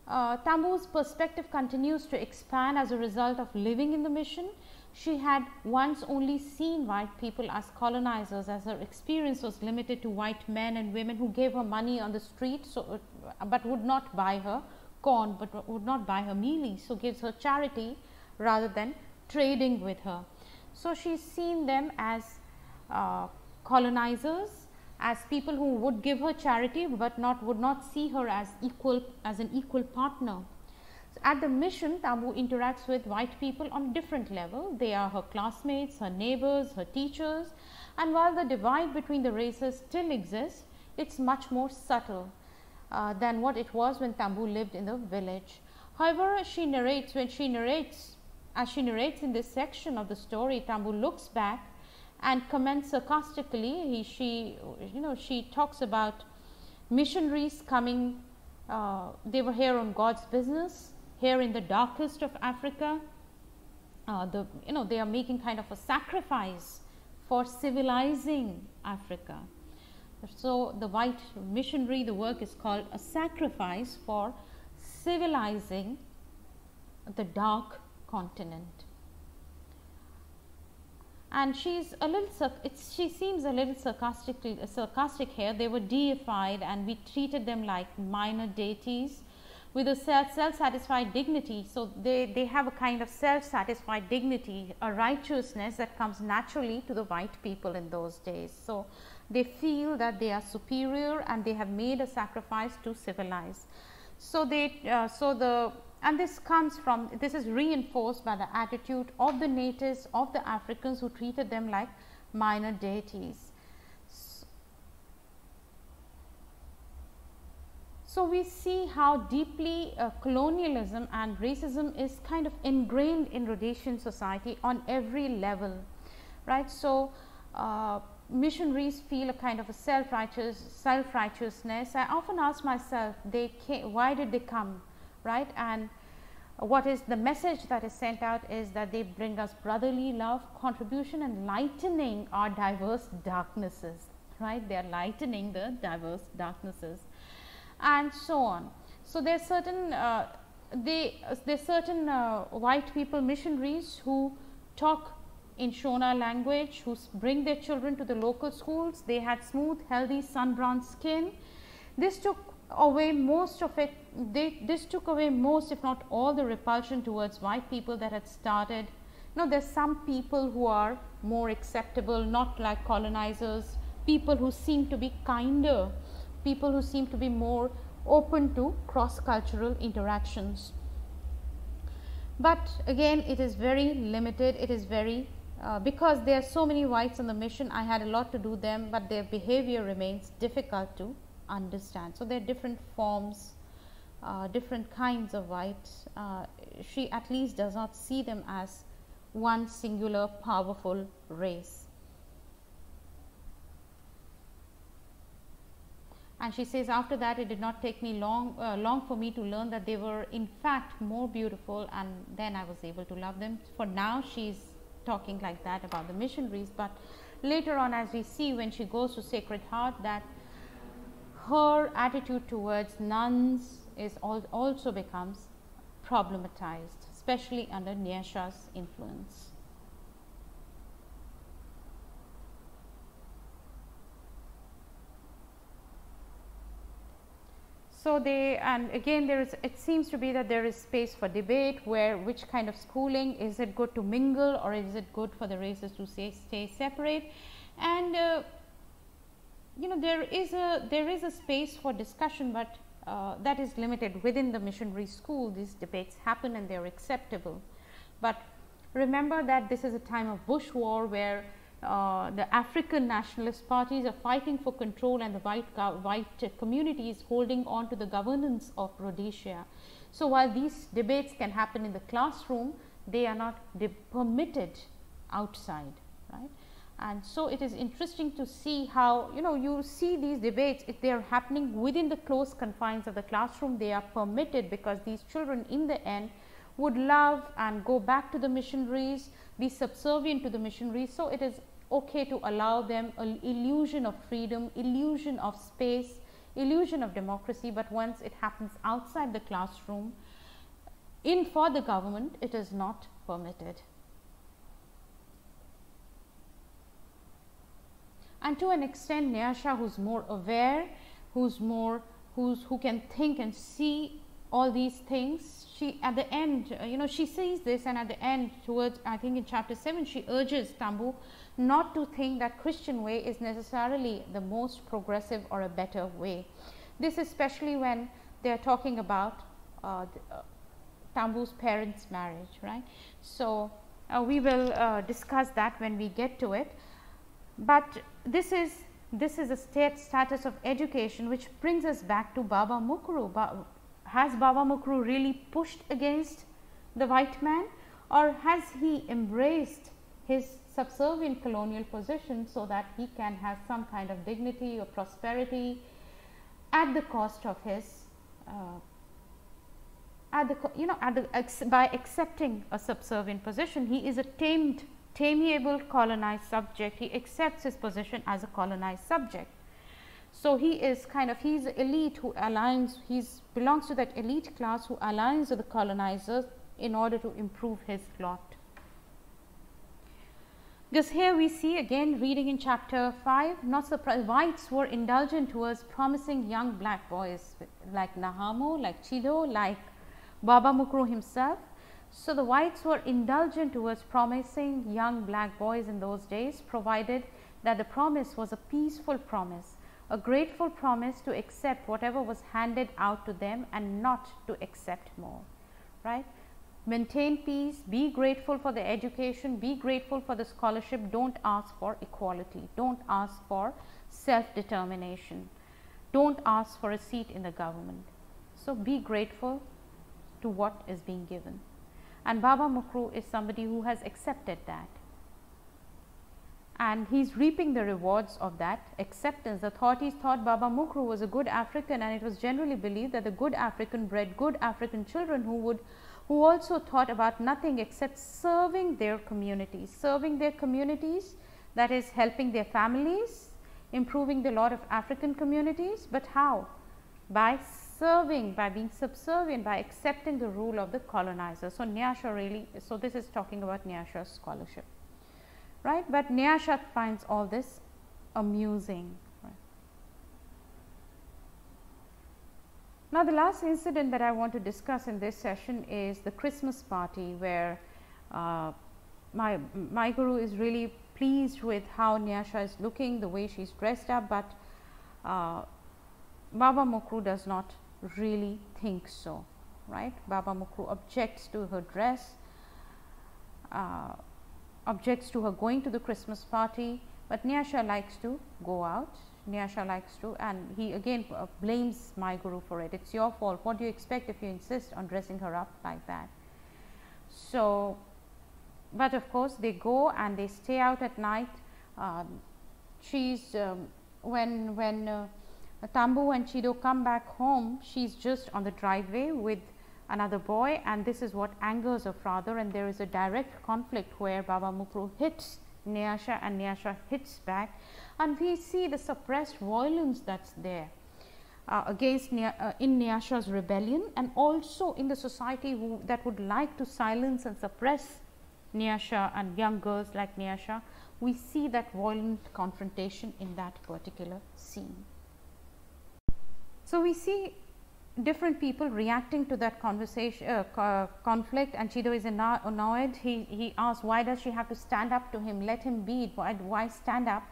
Tambu's perspective continues to expand as a result of living in the mission. She had once only seen white people as colonizers, as her experience was limited to white men and women who gave her money on the street, so but would not buy her corn, but would not buy her mealie, so gives her charity rather than trading with her. So she's seen them as colonizers, as people who would give her charity but would not see her as an equal partner. At the mission, Tambu interacts with white people on a different level. They are her classmates, her neighbors, her teachers, and while the divide between the races still exists, it's much more subtle than what it was when Tambu lived in the village. However, as she narrates in this section of the story, Tambu looks back and comments sarcastically. She talks about missionaries coming, they were here on God's business, here in the darkest of Africa. They are making kind of a sacrifice for civilizing Africa. So the white missionary, the work is called a sacrifice for civilizing the dark continent. And she seems a little sarcastic here. They were deified and we treated them like minor deities with a self-satisfied dignity. So they have a kind of self-satisfied dignity, a righteousness that comes naturally to the white people in those days. So they feel that they are superior and they have made a sacrifice to civilize. So this is reinforced by the attitude of the natives, of the Africans, who treated them like minor deities. So we see how deeply colonialism and racism is kind of ingrained in Rhodesian society on every level, right? So missionaries feel a kind of a self-righteousness. I often ask myself, why did they come, right? And what is the message that is sent out is that they bring us brotherly love, contribution, and lightening our diverse darknesses, right? They are lightening the diverse darknesses, and so on. So there's certain white people missionaries who talk in Shona language, who bring their children to the local schools. They had smooth, healthy, sun-browned skin. This took away most of it. This took away most, if not all, the repulsion towards white people that had started. Now, there's some people who are more acceptable, not like colonizers, people who seem to be kinder, people who seem to be more open to cross-cultural interactions. But again, it is very limited. It is very because there are so many whites on the mission, I had a lot to do them, but their behavior remains difficult to understand. So, there are different forms, different kinds of whites. She at least does not see them as one singular powerful race. And she says, after that it did not take me long for me to learn that they were in fact more beautiful, and then I was able to love them. For now she is talking like that about the missionaries, but later on, as we see when she goes to Sacred Heart, that her attitude towards nuns is also becomes problematized, especially under Nayasha's influence. So, and again there is, it seems to be that there is space for debate, where which kind of schooling, is it good to mingle or is it good for the races to stay separate, and you know, there is a space for discussion, but that is limited within the missionary school. These debates happen and they are acceptable, but remember that this is a time of bush war, where the African nationalist parties are fighting for control, and the white community is holding on to the governance of Rhodesia. So, while these debates can happen in the classroom, they are not permitted outside, right? And so, it is interesting to see how, you know, you see these debates, if they are happening within the close confines of the classroom, they are permitted, because these children in the end would love and go back to the missionaries, be subservient to the missionaries. So, it is okay to allow them an illusion of freedom, illusion of space, illusion of democracy, but once it happens outside the classroom, for the government, it is not permitted. And to an extent, Nayasha, who's more aware, who can think and see all these things, she at the end, you know, she sees this, and at the end, towards, I think in chapter 7, she urges Tambu not to think that Christian way is necessarily the most progressive or a better way. This especially when they are talking about Tambu's parents' marriage, right? So, we will discuss that when we get to it, but this is a status of education, which brings us back to Baba Myguru. Has Baba Myguru really pushed against the white man, or has he embraced his subservient colonial position so that he can have some kind of dignity or prosperity at the cost of his by accepting a subservient position? He is a tameable colonized subject. He accepts his position as a colonized subject. So, he is he's elite who aligns, belongs to that elite class who aligns with the colonizers in order to improve his lot. Because here we see, again reading in chapter 5, not surprised, whites were indulgent towards promising young black boys like Nahamo, like Chido, like Baba Myguru himself. So, the whites were indulgent towards promising young black boys in those days, provided that the promise was a peaceful promise, a grateful promise to accept whatever was handed out to them and not to accept more, right? Maintain peace, be grateful for the education, be grateful for the scholarship, don't ask for equality, don't ask for self-determination, don't ask for a seat in the government. So, be grateful to what is being given, and Baba Myguru is somebody who has accepted that, and he is reaping the rewards of that acceptance. The authorities thought Baba Myguru was a good African, and it was generally believed that the good African bred good African children who also thought about nothing except serving their communities, that is helping their families, improving the lot of African communities, but how? By serving, by being subservient, by accepting the rule of the colonizer. So, Nayasha really, so this is talking about Nayasha's scholarship. right? But Nayasha finds all this amusing. Right? Now, the last incident that I want to discuss in this session is the Christmas party, where Myguru is really pleased with how Nayasha is looking, the way she is dressed up, but Baba Myguru does not really think so, right? Baba Myguru objects to her dress, objects to her going to the Christmas party, but Nayasha likes to go out. Nayasha likes to, and he again blames Myguru for it. It's your fault. What do you expect if you insist on dressing her up like that? So, but of course they go and they stay out at night. When Tambu and Chido come back home, she's just on the driveway with another boy, and this is what angers her father, and there is a direct conflict where Baba Myguru hits Nayasha and Nayasha hits back, and we see the suppressed violence that's there against in Nayasha's rebellion, and also in the society that would like to silence and suppress Nayasha and young girls like Nayasha. We see that violent confrontation in that particular scene. So, we see different people reacting to that conversation, conflict, and Chido is annoyed. He asks, why does she have to stand up to him? Let him be. Why stand up?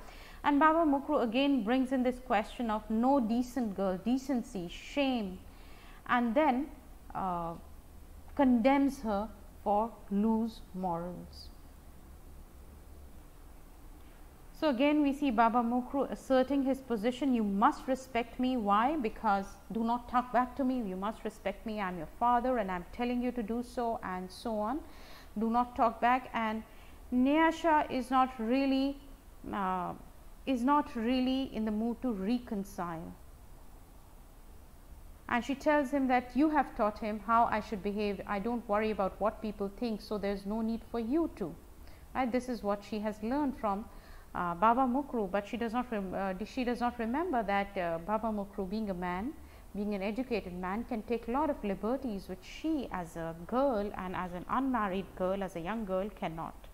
And Baba Myguru again brings in this question of no decent girl, decency, shame, and then condemns her for loose morals. So, again we see Baba Myguru asserting his position, you must respect me. Why? Because do not talk back to me, you must respect me, I am your father and I am telling you to do so, and so on. Do not talk back. And Nayasha is not really in the mood to reconcile, and she tells him that you have taught him how I should behave. I don't worry about what people think, so there is no need for you to. Right? This is what she has learned from Baba Myguru, but she does not remember that Baba Myguru, being a man, being an educated man, can take a lot of liberties which she as a girl and as an unmarried girl, as a young girl, cannot.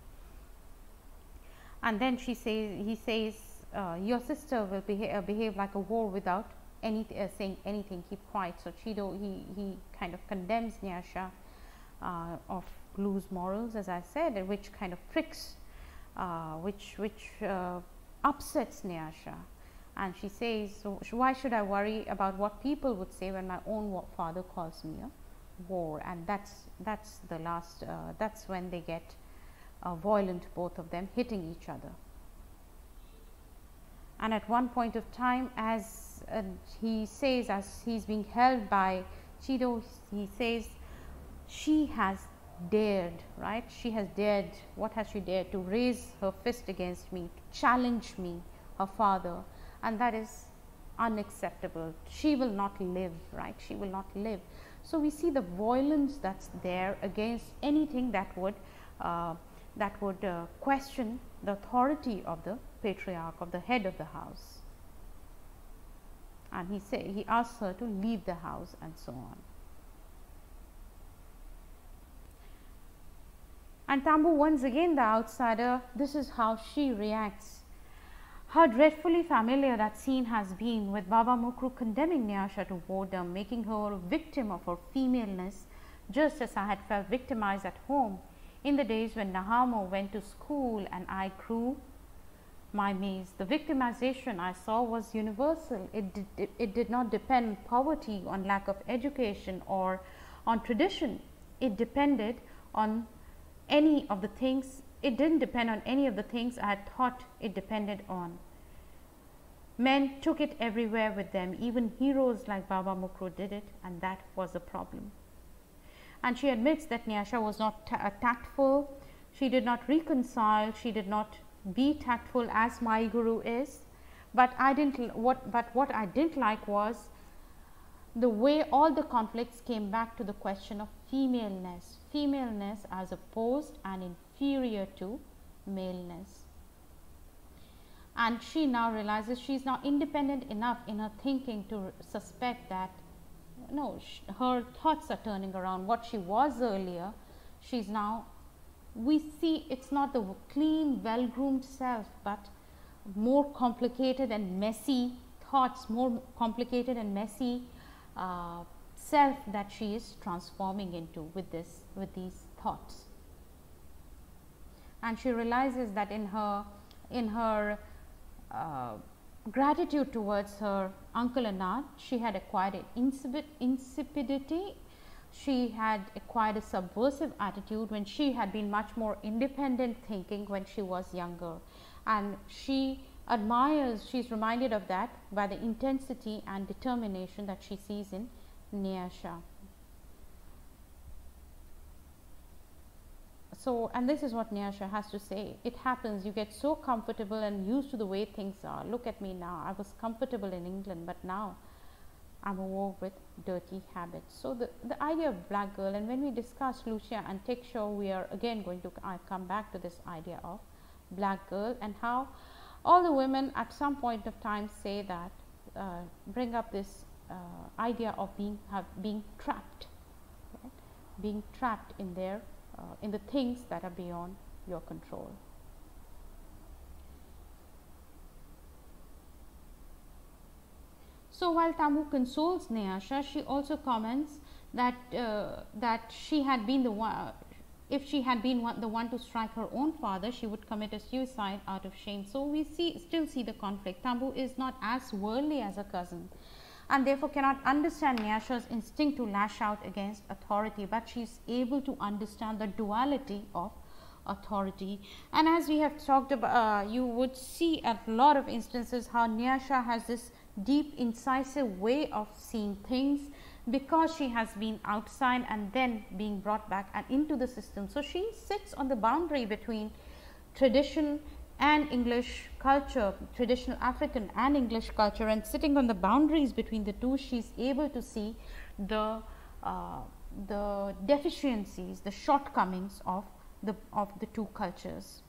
And then he says your sister will behave like a whore without saying anything, keep quiet. So Chido, he kind of condemns Nayasha of loose morals, as I said, which kind of pricks, which upsets Nayasha, and she says, so why should I worry about what people would say when my own father calls me a whore? And that's the last, that's when they get violent, both of them hitting each other. And at one point of time, as he says, as he's being held by Chido, he says, she has dared, right? She has dared. What has she dared? To raise her fist against me, to challenge me, her father, and that is unacceptable. She will not live, right? She will not live. So we see the violence that's there against anything that would question the authority of the patriarch, of the head of the house. And he asks her to leave the house, and so on. And Tambu, once again the outsider, this is how she reacts. How dreadfully familiar that scene has been, with Baba Myguru condemning Nayasha to whoredom, making her a victim of her femaleness, just as I had felt victimized at home in the days when Nahamo went to school and I grew my maize. The victimization I saw was universal. It did not depend on poverty, on lack of education, or on tradition. It depended on any of the things, it didn't depend on any of the things I had thought it depended on. Men took it everywhere with them, even heroes like Baba Myguru did it, and that was the problem. And she admits that Nayasha was not tactful, she did not reconcile, she did not be tactful as Myguru is, but what I didn't like was the way all the conflicts came back to the question of femaleness as opposed and inferior to maleness. And she now realizes she is now independent enough in her thinking to suspect that no, her thoughts are turning around. What she was earlier, she is now we see it's not the clean, well groomed self, but more complicated and messy thoughts, more complicated and messy self that she is transforming into with these thoughts. And she realizes that in her gratitude towards her uncle and aunt, she had acquired an insipidity. She had acquired a subversive attitude when she had been much more independent thinking when she was younger, and she admires, she is reminded of that by the intensity and determination that she sees in Nayasha. So, and this is what Nayasha has to say: it happens, you get so comfortable and used to the way things are. Look at me now, I was comfortable in England, but now I'm a war with dirty habits. So, the idea of black girl, and when we discuss Lucia and Tickshaw, we are again going to come back to this idea of black girl, and how all the women at some point of time say that, bring up this idea of being trapped, right? Being trapped in their in the things that are beyond your control. So, while Tambu consoles Nayasha, she also comments that that she had been the one, if she had been the one to strike her own father, she would commit a suicide out of shame. So, we still see the conflict. Tambu is not as worldly as her cousin, and therefore cannot understand Nayasha's instinct to lash out against authority, but she is able to understand the duality of authority. And as we have talked about, you would see a lot of instances how Nayasha has this deep, incisive way of seeing things, because she has been outside and then being brought back and into the system. So, she sits on the boundary between tradition and English culture, traditional African and English culture, and sitting on the boundaries between the two, she is able to see the deficiencies, the shortcomings of the two cultures,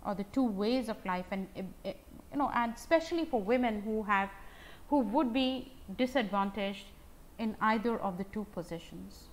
or the two ways of life, and you know, and especially for women who would be disadvantaged in either of the two positions.